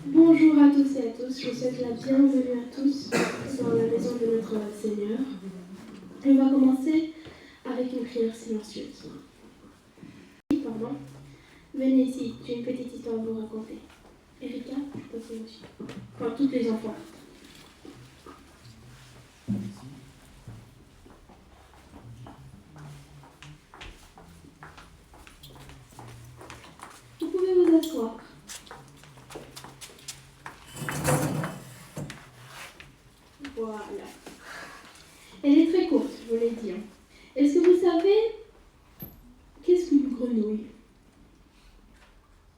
Bonjour à tous et à tous, je vous souhaite la bienvenue à tous dans la maison de notre Seigneur. Et on va commencer avec une prière silencieuse. Pardon. Venez ici, j'ai une petite histoire à vous raconter. Erika, je peux vous aussi. Enfin, tous les enfants. Vous pouvez vous asseoir. Voilà. Elle est très courte, je vous l'ai dit. Est-ce que vous savez qu'est-ce qu'une grenouille?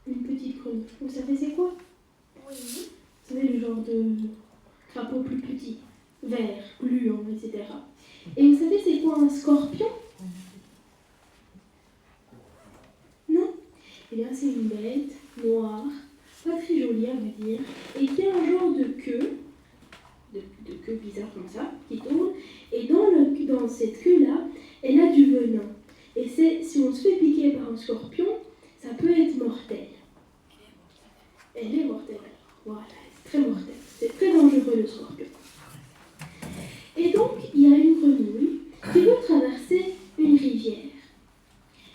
Une petite grenouille. Vous savez c'est quoi? Oui. Vous savez le genre de crapaud plus petit, vert, gluant, etc. Et vous savez c'est quoi un scorpion? Non? Eh bien c'est une bête noire, pas très jolie à vrai dire, et qui a un genre de queue bizarre comme ça, qui tourne, et dans cette queue-là, elle a du venin. Et si on se fait piquer par un scorpion, ça peut être mortel. Elle est mortelle. Voilà, c'est très mortel. C'est très dangereux le scorpion. Et donc, il y a une grenouille qui veut traverser une rivière.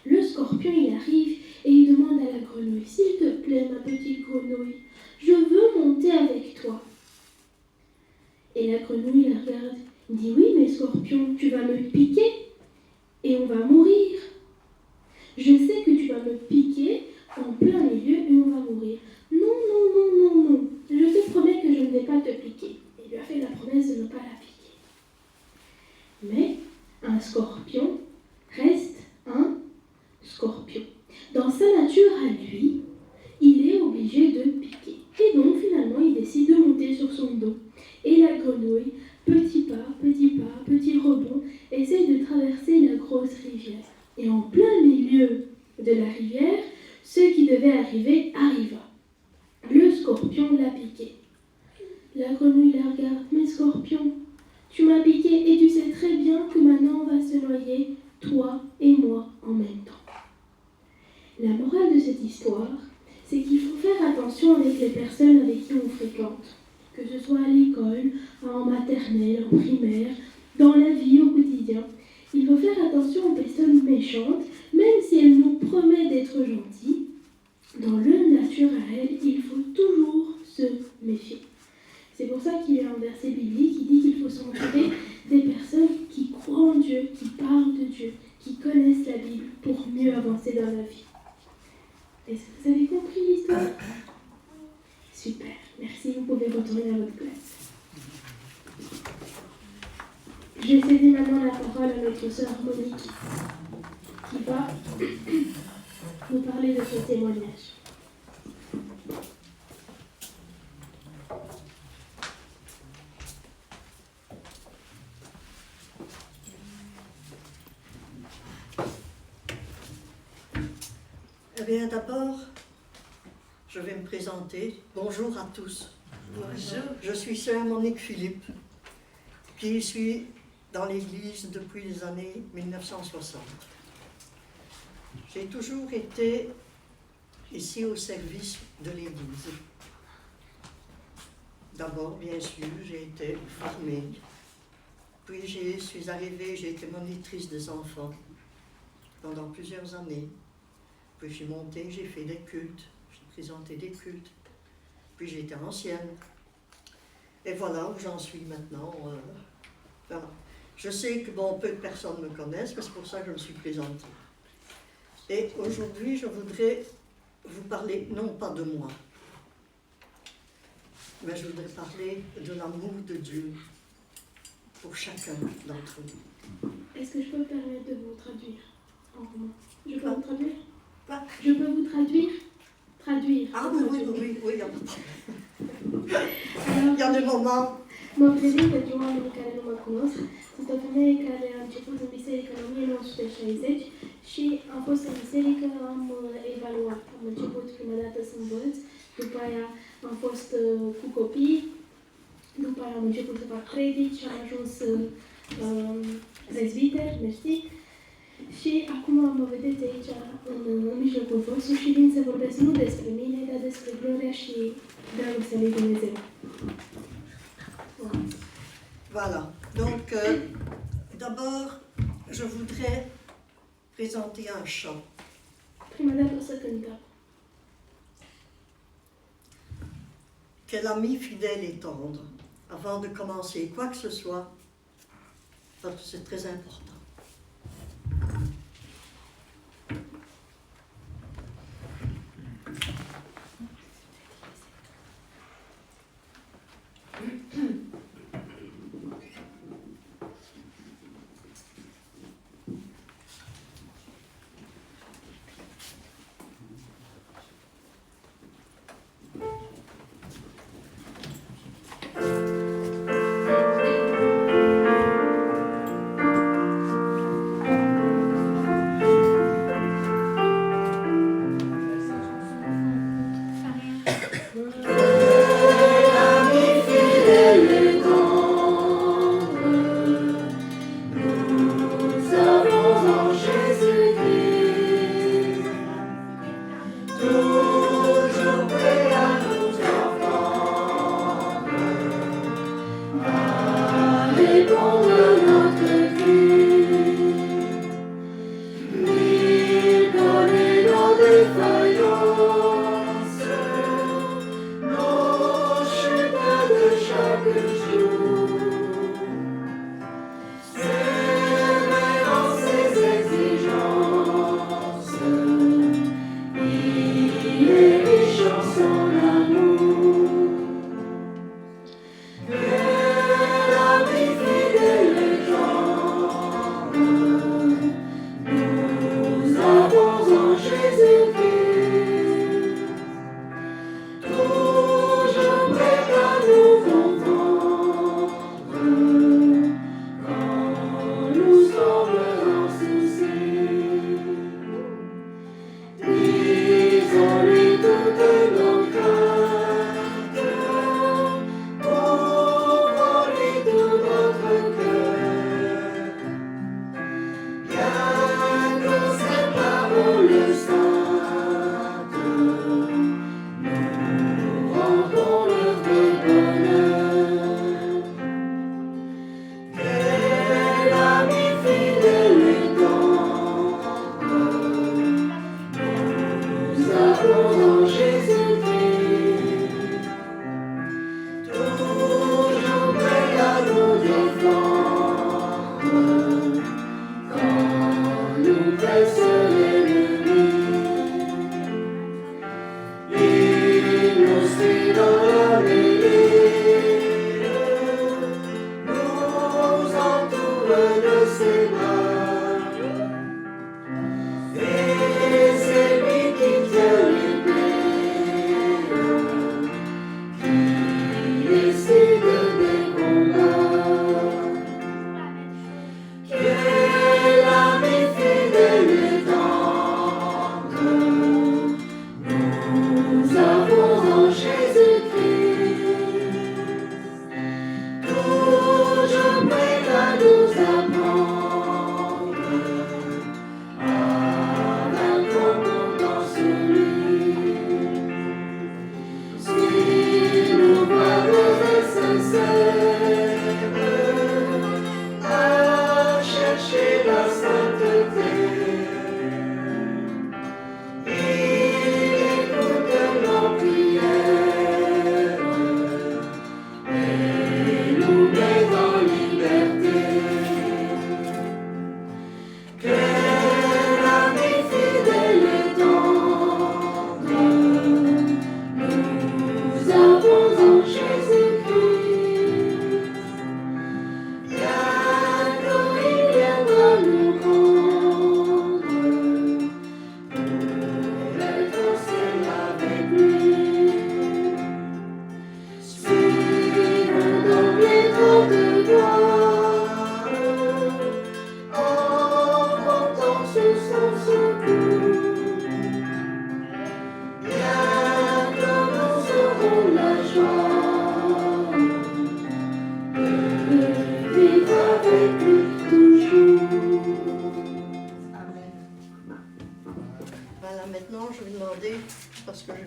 Le scorpion, il arrive et il demande à la grenouille, s'il te plaît, ma petite grenouille, je veux monter avec toi. Et la grenouille la regarde, dit oui, mais scorpion, tu vas me piquer et on va mourir. Je sais que tu vas me piquer en plein milieu et on va mourir. Non, je te promets que je ne vais pas te piquer. Il lui a fait la promesse de ne pas la piquer. Mais un scorpion reste un scorpion. Dans sa nature à lui, il est obligé de piquer. Et donc finalement, il décide de monter sur son dos. Et la grenouille, petit pas, petit rebond, essaye de traverser la grosse rivière. Et en plein milieu de la rivière, ce qui devait arriver arriva. Le scorpion l'a piqué. La grenouille la regarde. Mais scorpion, tu m'as piqué et tu sais très bien que maintenant on va se noyer, toi et moi en même temps. La morale de cette histoire, c'est qu'il faut faire attention avec les personnes avec qui on fréquente. Que ce soit à l'école, en maternelle, en primaire, dans la vie au quotidien. Il faut faire attention aux personnes méchantes, même si elles nous promettent d'être gentilles. Dans leur nature à elles, il faut toujours se méfier. C'est pour ça qu'il y a un verset biblique qui dit qu'il faut s'entourer des personnes qui croient en Dieu, qui parlent de Dieu, qui connaissent la Bible pour mieux avancer dans la vie. Est-ce que vous avez compris l'histoire? Super, merci, vous pouvez retourner à votre place. Je vais céder maintenant la parole à notre sœur Monique, qui va nous parler de son témoignage. Eh bien, d'abord, je vais me présenter. Bonjour à tous. Bonjour. Je suis sœur Monique Philippe, qui suis dans l'Église depuis les années 1960. J'ai toujours été ici au service de l'Église. D'abord, bien sûr, j'ai été formée. Puis suis arrivée, j'ai été monitrice des enfants pendant plusieurs années. Puis je suis montée, j'ai fait des cultes, j'ai présenté des cultes. Puis j'ai été ancienne. Et voilà où j'en suis maintenant. Voilà. Je sais que peu de personnes me connaissent, mais c'est pour ça que je me suis présentée. Et aujourd'hui, je voudrais vous parler, non pas de moi, mais je voudrais parler de l'amour de Dieu pour chacun d'entre nous. Est-ce que je peux me permettre de vous traduire en romain? Je peux vous traduire? Quoi? Je peux vous traduire? Traduire. Ah oui, il y a il y a des moments. Mă prezint pentru oamenii care nu mă cunosc. Sunt o femeie care a început în biserică în 1960 și am fost în biserică, am evaluat. Am început prima dată să învăț, după aia am fost cu copii, după aia am început să fac predici, am ajuns prezbiter, mersi. Și acum mă vedeți aici în mijlocul vostru și vin să vorbesc nu despre mine, dar despre gloria și dragostea lui Dumnezeu. Voilà. Donc, d'abord, je voudrais présenter un chant. Prima dată o să cântăm. Quel ami fidèle et tendre, avant de commencer quoi que ce soit, parce que c'est très important. Toujours prêt à nous comprendre.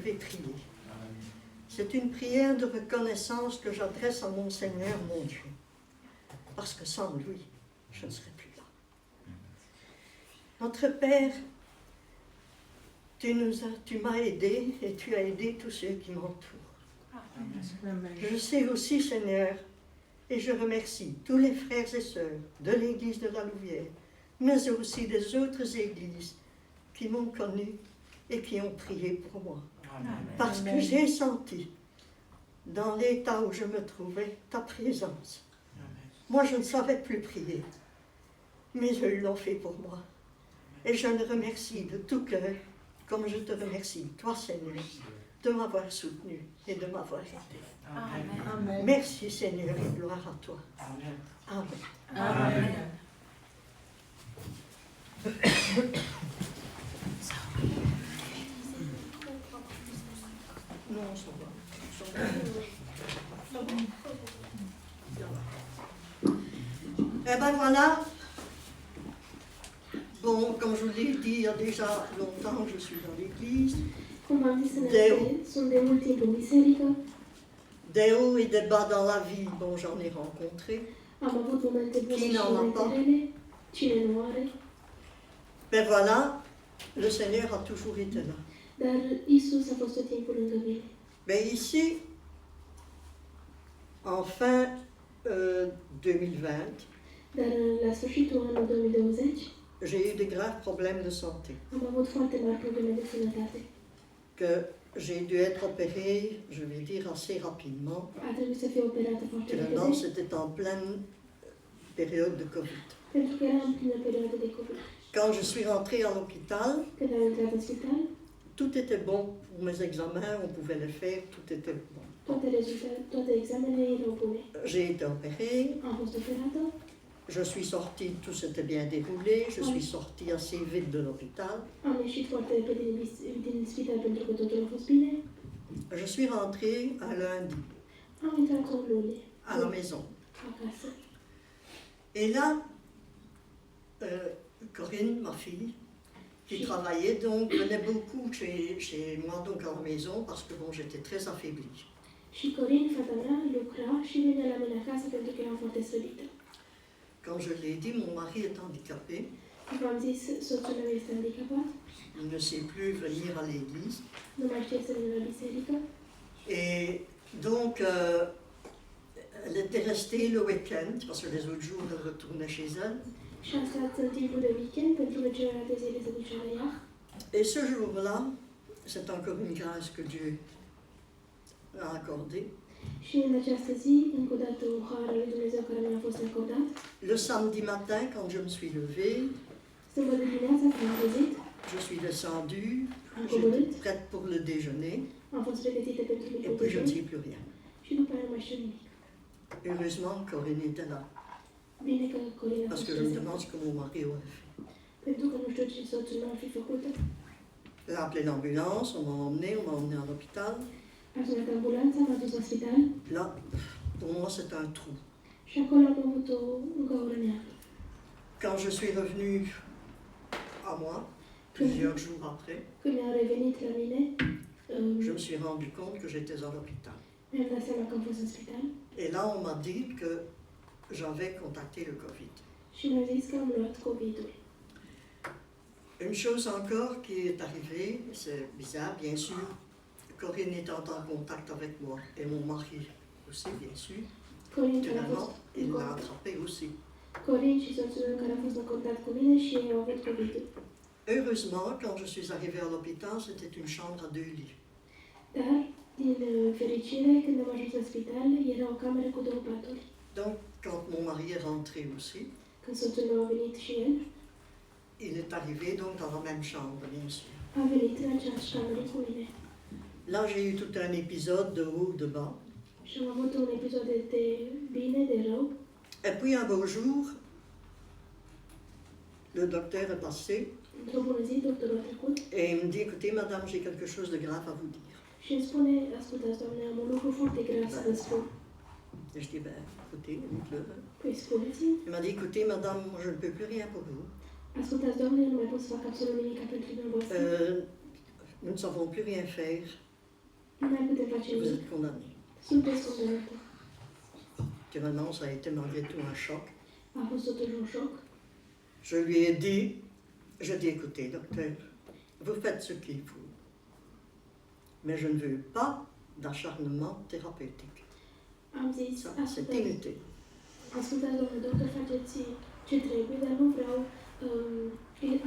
vais prier. C'est une prière de reconnaissance que j'adresse à mon Seigneur, mon Dieu. Parce que sans lui, je ne serais plus là. Notre Père, tu m'as aidé et tu as aidé tous ceux qui m'entourent. Je sais aussi, Seigneur, et je remercie tous les frères et sœurs de l'église de la Louvière, mais aussi des autres églises qui m'ont connu et qui ont prié pour moi. Amen. Parce que j'ai senti, dans l'état où je me trouvais, ta présence. Moi, je ne savais plus prier, mais ils l'ont fait pour moi. Et je le remercie de tout cœur, comme je te remercie, toi, Seigneur, de m'avoir soutenu et de m'avoir aidé. Amen. Merci, Seigneur, et gloire à toi. Amen. Amen. Amen. Non, ça va. Eh ben voilà. Bon, comme je vous l'ai dit, il y a déjà longtemps que je suis dans l'église. Cum am zis înainte, sunt de mult timp în biserică, Des hauts et des bas dans la vie, bon, j'en ai rencontré. am avut momente bune Cine și en a momente pas? rele, cine nu are, Ben voilà, le Seigneur a toujours été là. dar Isus a fost tot timpul lângă mine. Ben ici, en fin 2020, Dar la sfârșitul anului 2020 j'ai eu de graves problèmes de santé. am avut foarte mari probleme de sănătate. Que j'ai dû être opérée, je vais dire assez rapidement. A trebuit să fiu operată foarte Finalement, repede, c'était en pleine période de Covid. pentru că eram în plină perioadă de COVID. Quand je suis rentrée à l'hôpital, Când am intrat în spital, tout était bon pour mes examens, on pouvait les faire, tout était bon. toate examenele erau bune. J'ai été opérée, Am fost operată, je suis sortie, tout s'était bien déroulé, je suis sortie assez vite de l'hôpital. am ieșit foarte repede din spital pentru că totul a fost bine. Je suis rentrée un lundi Am intrat în luni, à la maison. acasă. Et là, Corinne, ma fille, qui travaillait, donc venait beaucoup chez moi, donc à la maison, parce que bon, j'étais très affaiblie. Și Corin, fata mea, lucra și venea la mine acasă pentru că eram foarte slăbită. Comme je l'ai dit, mon mari est handicapé, Și v-am zis, soțul meu este handicapat, il ne sait plus venir à l'église. nu mai știe să vină la biserică. Et donc, elle était restée le week-end, parce que les autres jours, elle retournait chez elle. Și a stat în timpul de weekend pentru că celelalte zile se ducea la ea. Et ce jour-là, c'est encore une grâce que Dieu a accordée. Și în această zi, încă o dată, o har al lui Dumnezeu care mi-a fost acordat. Le samedi matin, quand je me suis levée, Sâmbătă dimineața, când am trezit, je suis descendue, am j'étais coborât, prête pour le déjeuner, am fost pregătită pentru et micul puis je ne dejun sais plus rien. și după aia nu mai știu nimic. Heureusement, Corinne était là, Bine că Corin a parce fost que je me prezent. demande ce que mon mari aurait fait. Pentru că nu știu ce soțul meu ar fi făcut. Elle a appelé l'ambulance, on m'a emmené à l'hôpital. A sunat ambulanța, m-a dus la spital Là, pour moi, c'est un trou. și acolo am avut un gaură neagră. Quand je suis revenue à moi, plusieurs jours après, Când mi-am revenit la mine, je me suis rendu compte que j'étais à l'hôpital. mi-am dat seama că am fost în spital Et là, on m'a dit que j'avais contacté le Covid. și mi-a zis că am luat COVID-ul. Une chose encore qui est arrivée, c'est bizarre, bien sûr, Corinne étant en contact avec moi, et mon mari aussi, bien sûr, Corin, care a finalement, fost il l'a attrapé aussi. Corin și soțul meu care a fost în contact cu mine și ei au avut COVID-ul. Heureusement, quand je suis arrivée à l'hôpital, c'était une chambre à 2 lits. Dar, din fericire, când am ajuns la spital, era o cameră cu 2 paturi. Donc, quand mon mari est rentré aussi, Când soțul meu a venit și el, il est arrivé donc dans la même chambre, bien sûr. a venit în aceeași cameră cu mine. Là, j'ai eu tout un épisode de haut, de bas. Și am avut un episod de bine, de rău. Et puis un beau jour, le docteur est passé Într-o bună zi, doctorul a trecut et il me dit, écoutez, madame, j'ai quelque chose de grave à vous dire. și îmi spune, ascultați, doamne, am un lucru foarte grav să vă spun. Et je dis, ben, écoutez, dites-le. Păi spuneți-mi, Il m'a dit, écoutez, madame, moi, je ne peux plus rien pour vous. ascultați, doamne, eu nu mai pot să fac absolut nimic pentru dumneavoastră. Nous ne savons plus rien faire. Nu mai putem face Vous nimic. êtes condamné. Sunteți condamnată. Finalement, ça a été malgré tout un choc. A fost totuși un șoc. Je lui ai dit, écoutez, docteur, vous faites ce qu'il faut, mais je ne veux pas d'acharnement thérapeutique. Am zis, Ça, c'est inutile. ascultați, domnule doctor, faceți ce trebuie, dar nu vreau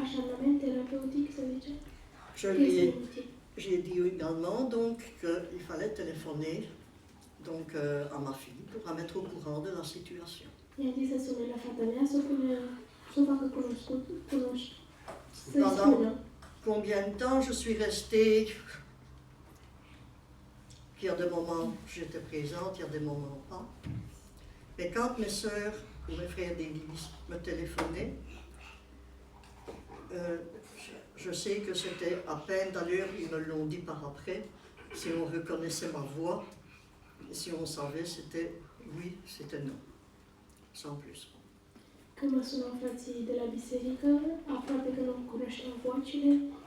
așarnament terapeutic, să zice. Je lui ai, j'ai dit également donc qu'il fallait téléphoner donc, à ma fille pour la mettre au courant de la situation. I-am zis să sune la fata mea, să o facă să-i Pendant spună. combien de temps je suis restée? Il y a des moments où j'étais présente, il y a des moments où pas. Mais quand mes sœurs ou mes frères d'église me téléphonaient, je sais que c'était à peine, d'ailleurs ils me l'ont dit par après, si on reconnaissait ma voix, et si on savait c'était oui, c'était non, sans plus. Când mă sunau frații de la biserică, aproape că nu cunoșteam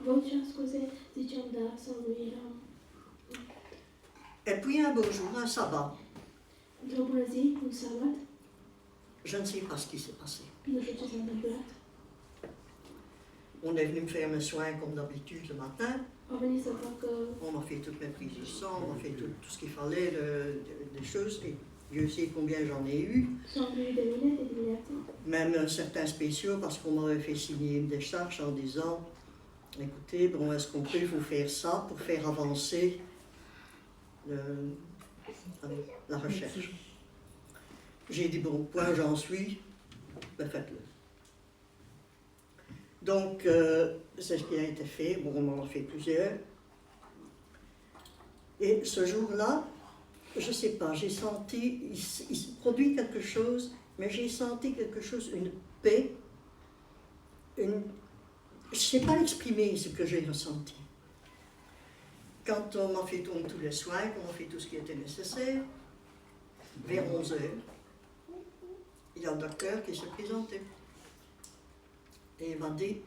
vocea, ziceam da sau nu eram. Et puis un beau jour, un sabbat, Într-o bună zi, un sabat, je ne sais pas ce qui s'est passé. nu știu ce s-a întâmplat. On est venu me faire mes soins comme d'habitude le matin. Au venit să facă, On m'a fait toutes mes prises de sang, on m'a fait tout ce qu'il fallait, des choses, et Dieu sait combien j'en ai eu. s-au îngrijit de mine de dimineață. Même certains spéciaux, parce qu'on m'avait fait signer une décharge en disant, écoutez, bon, est-ce qu'on peut vous faire ça pour faire avancer la recherche? J'ai dit, bon, point j'en suis, ben faites-le. Donc, c'est ce qui a été fait. Bon, on en a fait plusieurs. Et ce jour-là, je ne sais pas, j'ai senti, il se produit quelque chose, mais j'ai senti quelque chose, une paix, je ne sais pas exprimer ce que j'ai ressenti. Quand on m'a fait tous les soins, qu'on a fait tout ce qui était nécessaire, vers 11 heures, il y a un docteur qui s'est présenté. Et il m'a dit,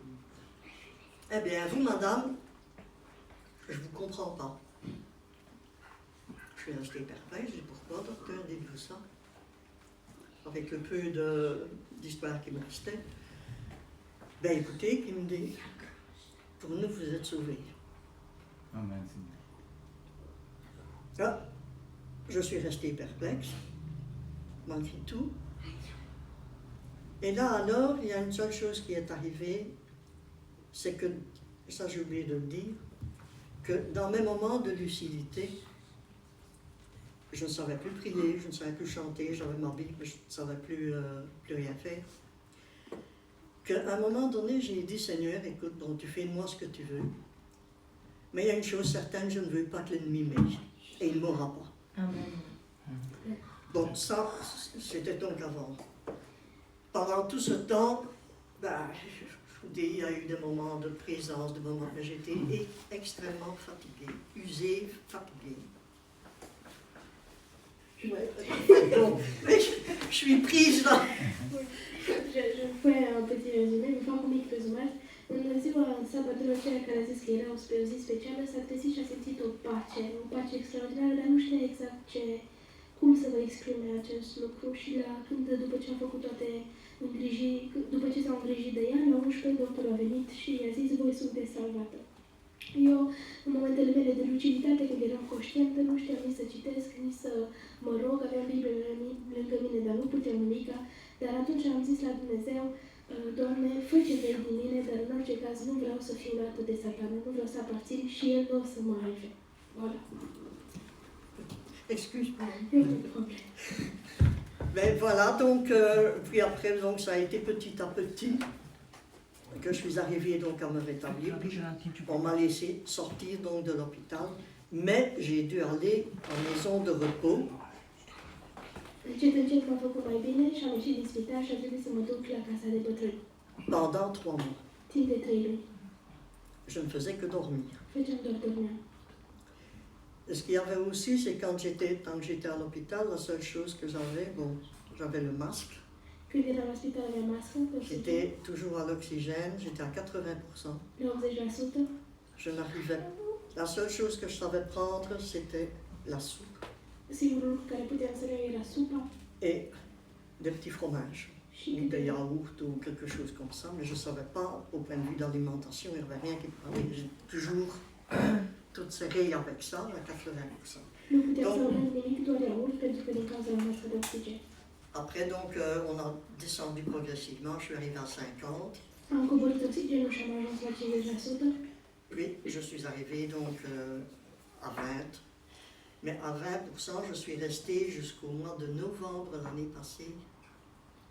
eh bien, vous, madame, je ne vous comprends pas. Je suis restée perplexe, j'ai dit, pourquoi, docteur, dites-vous ça? Avec le peu d'histoire qui me restait. Ben écoutez, il me dit, pour nous, vous êtes sauvés. Amen. Là, je suis restée perplexe, malgré tout. Et là, alors, il y a une seule chose qui est arrivée, c'est que, ça j'ai oublié de le dire, que dans mes moments de lucidité, je ne savais plus prier, je ne savais plus chanter, j'avais ma Bible, mais je ne savais plus rien faire. Qu'à un moment donné, j'ai dit, Seigneur, écoute, bon, tu fais de moi ce que tu veux, mais il y a une chose certaine, je ne veux pas que l'ennemi m'aie, et il ne m'aura pas. Amen. Bon, ça, c'était donc avant. Pendant tout ce temps, ben, je vous dis, il y a eu des moments de présence, des moments où j'étais extrêmement fatiguée, usée, fatiguée. Ouais, bon, mais je suis prise là. Je fai un petit rezume, îmi fac un mic rezumat. În ziua sărbătorilor, cele care a zis că era o zi specială, s-a trezit și a simțit o pace extraordinară, dar nu știa exact cum să vă exprime acest lucru. Și după ce a făcut toate după ce s-au îngrijit de ea, la 11 doctorul a venit și i-a zis, voi sunteți salvată. Eu, în momentele mele de luciditate, când eram conștientă, nu știam nici să citesc, nici să mă rog, aveam Biblia lângă mine, dar nu puteam nimica. Dar atunci am zis la Dumnezeu, Doamne, fă ce vrei din mine, dar în orice caz nu vreau să fiu luată de Satan, nu vreau să aparțin și El nu o să mă aibă. Voilà. Excuse-moi. Eu nu problème. Ben voilà, donc, puis après, donc, ça a été petit à petit que je suis arrivée donc à me rétablir. Puis on m'a laissé sortir donc de l'hôpital, mais j'ai dû aller en maison de repos. Încet m-am făcut mai bine și am ieșit din spital și a trebuit să mă duc la casa de bătrâni. Pendant 3 mois. Timp de 3 luni. Je ne faisais que dormir. Făceam doar dormeam. Ce qu'il y avait aussi, c'est tant que j'étais à l'hôpital, la seule chose que j'avais, bon, j'avais le masque. Când eram la spital aveam mască, J'étais toujours à l'oxygène, j'étais à 80%. la 80%. Je n'arrivais La seule chose que je savais prendre, c'était la soupe Singurul lucru care puteam să le iau era supa et des petits fromages, și ou des câte yaourts ou quelque chose comme ça, mais je ne savais pas, au point de vue d'alimentation, il n'y avait rien qui me parlait. J'ai toujours toutes serré avec ça, à 80%. nu puteam să mănânc nimic, doar iaurt, pentru că din cauza noastră de oxigen. Après, donc, on a descendu progressivement, je suis arrivé à 50, Am coborât oxigenul și am ajuns la 50%. puis je suis arrivé donc à 20. Mais à 20%, je suis resté jusqu'au mois de novembre l'année passée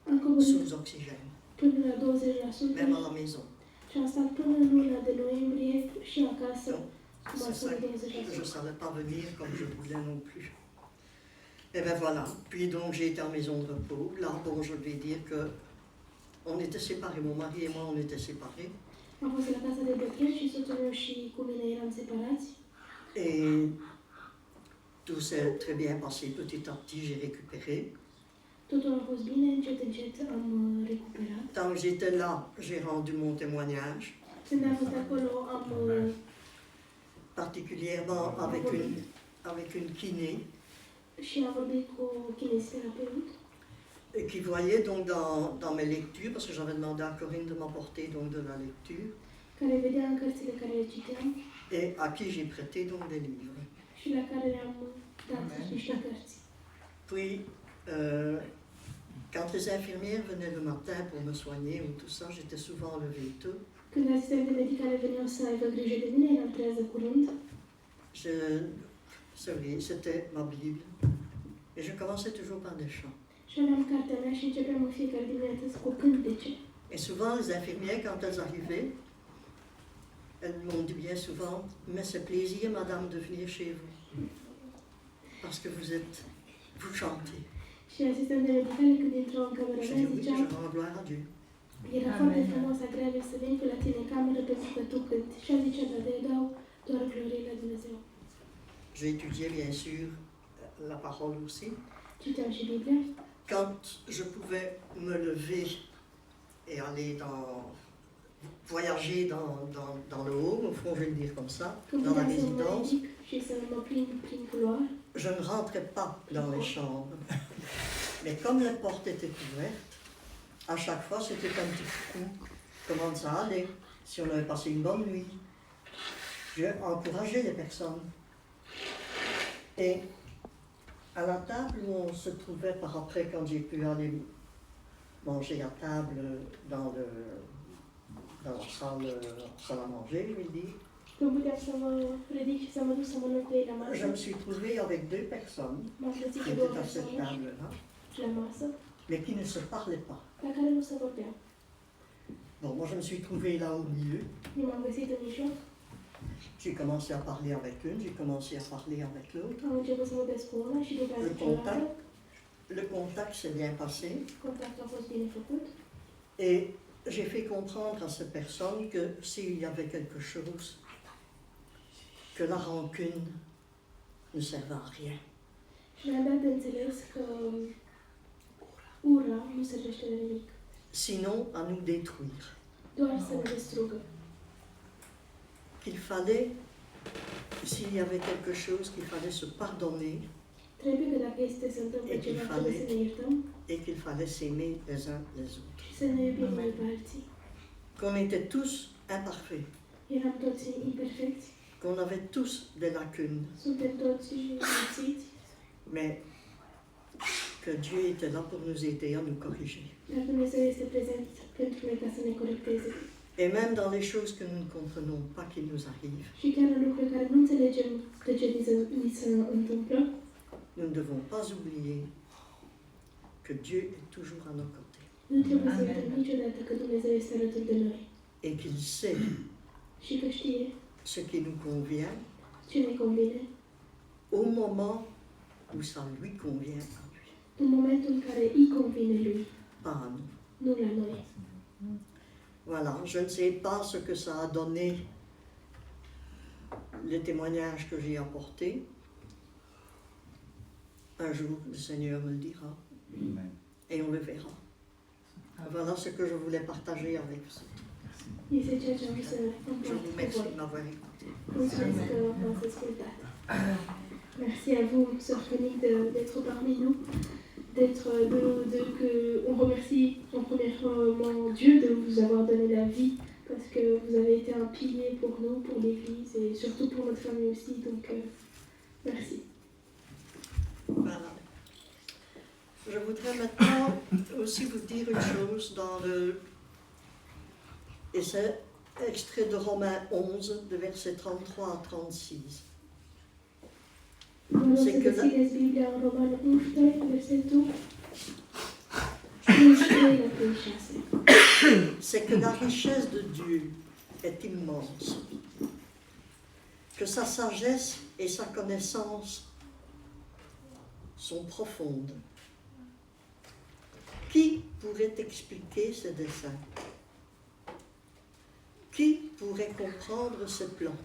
Am coborât sous oxygène, până la 20%. même à la maison. Și am stat până în luna de noiembrie și acasă cu C'est ça masă de que je ne 20%. savais pas venir comme je voulais non plus. Et bien voilà, puis donc j'ai été en maison de repos. Là, bon, je vais dire que on était séparés, mon mari et moi, on était séparés. Am fost la casa de bătrâni și soțul meu și cu mine eram separați. Et tout s'est très bien passé. Petit à petit, j'ai récupéré. Totul a fost bine, încet, încet am recuperat. Tant que j'étais là, j'ai rendu mon témoignage, Când am fost acolo, am particulièrement avec une kiné, și am vorbit cu kineziterapeut, qui voyait donc dans mes lectures, parce que j'avais demandé à Corinne de m'apporter donc de la lecture, care vedea în cărțile care le citeam et à qui j'ai prêté donc des livres. și la care le-am dat niște cărți. Puis, quand les infirmières venaient le matin pour me soigner ou tout ça, j'étais souvent levée tôt. Când asistentele medicale veneau să aibă grijă de mine, eram trează curând. C'est vrai, c'était ma Bible. Et je commençais toujours par des chants. Și aveam cartea mea și începeam în fiecare dimineață cu cântece. Et souvent, les infirmières, quand elles arrivaient, elles m'ont dit bien souvent, mais c'est plaisir, madame, de venir chez vous. Parce que vous chantez. Și asistentele medicale, când intrau în camera Je mea, dis oui, ziceau, je rends gloire à Dieu. era foarte frumos, agreabil să vin cu la tine în cameră pentru că tu cânti. Și a zicea, da, eu dau doar glorie la Dumnezeu. J'ai étudié, bien sûr, la parole aussi. Citeam și Biblia. Quand je pouvais me lever et aller voyager dans le haut, au fond, je vais le dire comme ça, Când dans la puteam să mă résidence, ridic și să mă plimb prin culoar, je ne rentrais pas dans les chambres. Mais comme les portes étaient ouvertes, à chaque fois, c'était un petit coup. Comment ça allait? Si on avait passé une bonne nuit. Je encourageais les personnes. Et à la table où on se trouvait par après, quand j'ai pu aller manger à table dans la salle à manger, je vais dire, când puteam să mă ridic și să mă duc să mănânc cu ei la masă, je me suis trouvée avec deux personnes m-am trezit qui cu două étaient à cette persoane table-là, la masă, mais qui ne se parlaient pas. la care nu se vorbeau. Bon, moi je me suis trouvée là au milieu. Eu m-am găsit în mijloc, J'ai commencé à parler avec une, j'ai commencé à parler avec l'autre. am început să vorbesc cu una și după aceea Le cu cealaltă. contact, le contact s'est bien passé Contactul a fost bine făcut et j'ai fait comprendre à ces personnes que s'il y avait quelque chose, que la rancune ne servait à rien. și mi-a dat de înțeles că ura nu servește de nimic, Sinon à nous détruire. doar să ne distrugă. Qu'il fallait, s'il y avait quelque chose, qu'il fallait se pardonner Trebuie că dacă este să întâmple Et qu'il ceva, trebuie să ne iertăm et qu'il fallait s'aimer les uns les autres. și să ne iubim unii pe alții. Qu'on était tous imparfaits, Eram toți imperfecți, qu'on avait tous des lacunes, suntem toți lipsiți, mais que Dieu était là pour nous aider à nous corriger. dar Dumnezeu este prezent pentru noi ca să ne corecteze. Et même dans les choses que nous ne comprenons pas qui nous arrivent, Și chiar în lucruri care nu înțelegem de ce ni se întâmplă, nous ne devons pas oublier que Dieu est toujours à nos côtés nu trebuie să uităm niciodată că Dumnezeu este alături de noi et qu'il sait și că știe ce qui nous convient ce ne convine au moment où ça lui convient à lui, în momentul în care îi convine lui, pas à nous. nu la noi. Voilà, je ne sais pas ce que ça a donné, les témoignages que j'ai apportés. Un jour, le Seigneur me le dira Amen. et on le verra. Voilà ce que je voulais partager avec vous. E se ci aggiunse un Je po' vous remercie de m'avoir écouté. Mulțumesc, v-ați ascultat. Merci à vous, Sœur Fanny, d'être parmi nous. On remercie en premièrement Dieu de vous avoir donné la vie, parce que vous avez été un pilier pour nous, pour l'Église et surtout pour notre famille aussi. Donc, merci. Voilà. Je voudrais maintenant aussi vous dire une chose et c'est extrait de Romains 11, de versets 33 à 36. C'est que Biblia în Roman 11, versetul 11 la 36. C'est que la richesse de Dieu est immense, que sa sagesse et sa connaissance sont profondes. Qui pourrait expliquer ses desseins? Qui pourrait comprendre ses plans?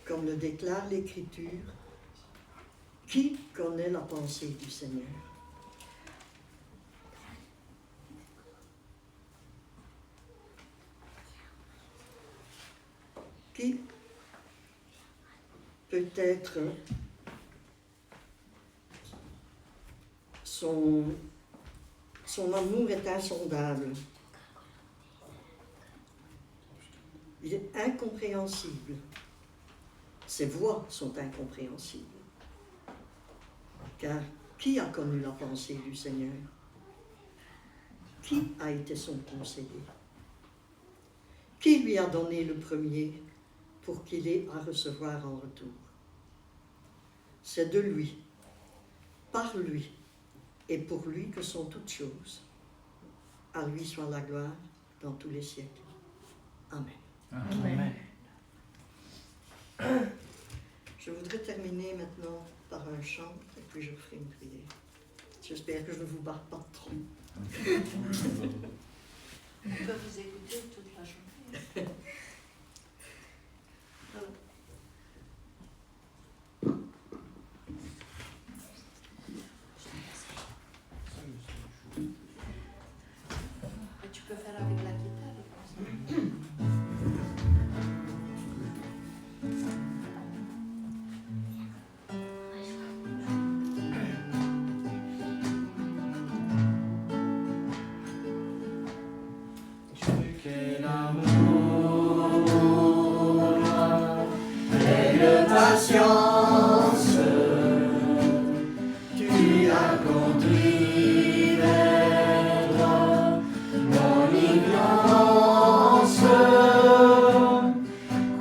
Comme le déclare l'Écriture, qui connaît la pensée du Seigneur? Qui peut-être son amour est insondable. Il est incompréhensible. Ses voies sont incompréhensibles. Car qui a connu la pensée du Seigneur? Qui a été son conseiller? Qui lui a donné le premier pour qu'il ait à recevoir en retour? C'est de lui, par lui et pour lui que sont toutes choses. À lui soit la gloire dans tous les siècles. Amen. Amen. Je voudrais terminer maintenant par un chant et puis je ferai une prière. J'espère que je ne vous barre pas trop. On peut vous écouter toute la journée. Et tu peux faire avec la guitare comme ça. Patience, tu as conduit vers toi mon ignorance.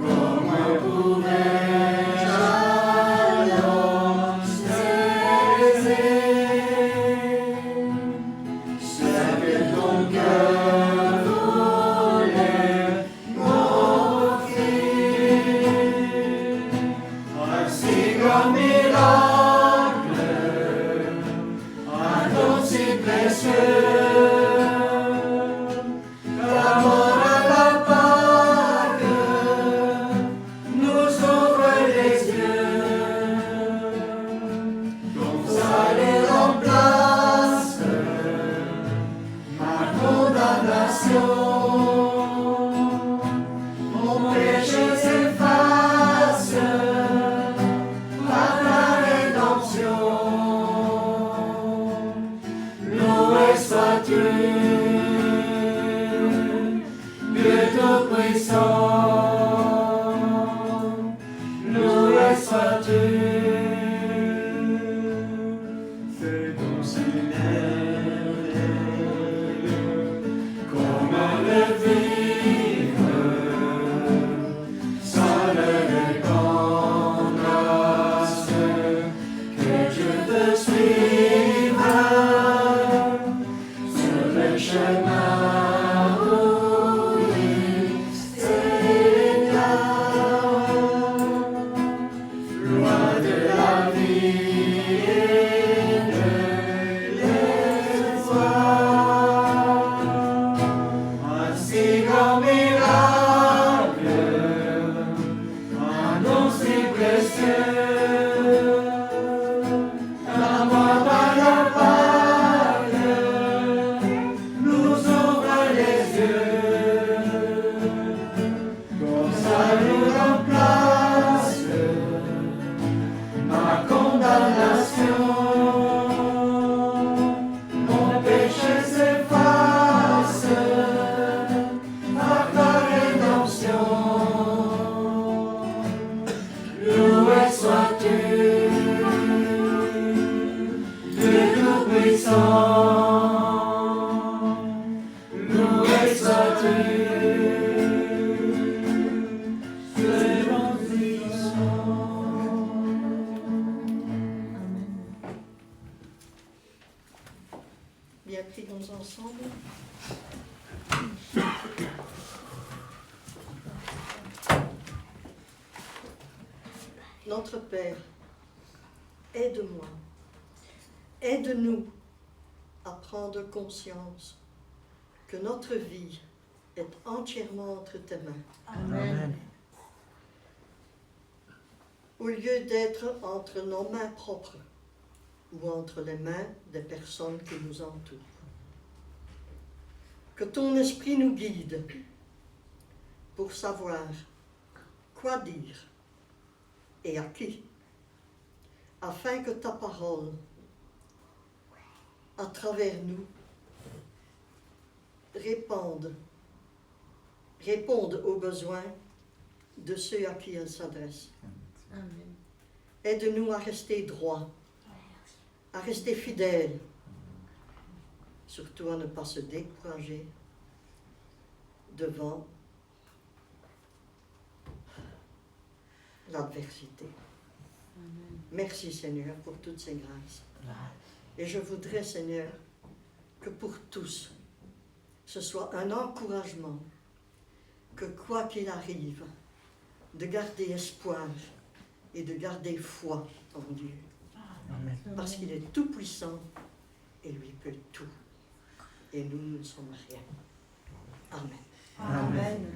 Comment pouvais-je alors cesser ce que ton cœur voulait m'offrir? Si grand miracle, un don si précieux, l'amour à la Pâque nous ouvre les yeux, comme ça les remplace ma condamnation, mon péché s'efface. Loué sois-tu, Dieu Tout-Puissant, loué sois-tu. C'est ton si merveilleux, comment le vivre sans le répandre, que je te suive sur le chemin rouillé, c'est loin de la vie et de l'espoir. Un si grand miracle, un don si précieux. L'amour à la Pâque nous sois-tu, Dieu Tout-Puissant, loué sois-tu, très puissant. Bien, prions ensemble. Notre Père, aide-moi, aide-nous à prendre conscience que notre vie est entièrement entre tes mains. Amen. Au lieu d'être entre nos mains propres ou entre les mains des personnes qui nous entourent. Que ton esprit nous guide pour savoir quoi dire et à qui, afin que ta parole, à travers nous, réponde aux besoins de ceux à qui elle s'adresse. Amen. Aide-nous à rester droits, à rester fidèles, surtout à ne pas se décourager devant l'adversité. Merci Seigneur pour toutes ces grâces. Et je voudrais Seigneur que pour tous, ce soit un encouragement que quoi qu'il arrive, de garder espoir et de garder foi en Dieu. Amen. Parce qu'il est tout puissant et lui peut tout. Et nous ne sommes rien. Amen. Amen.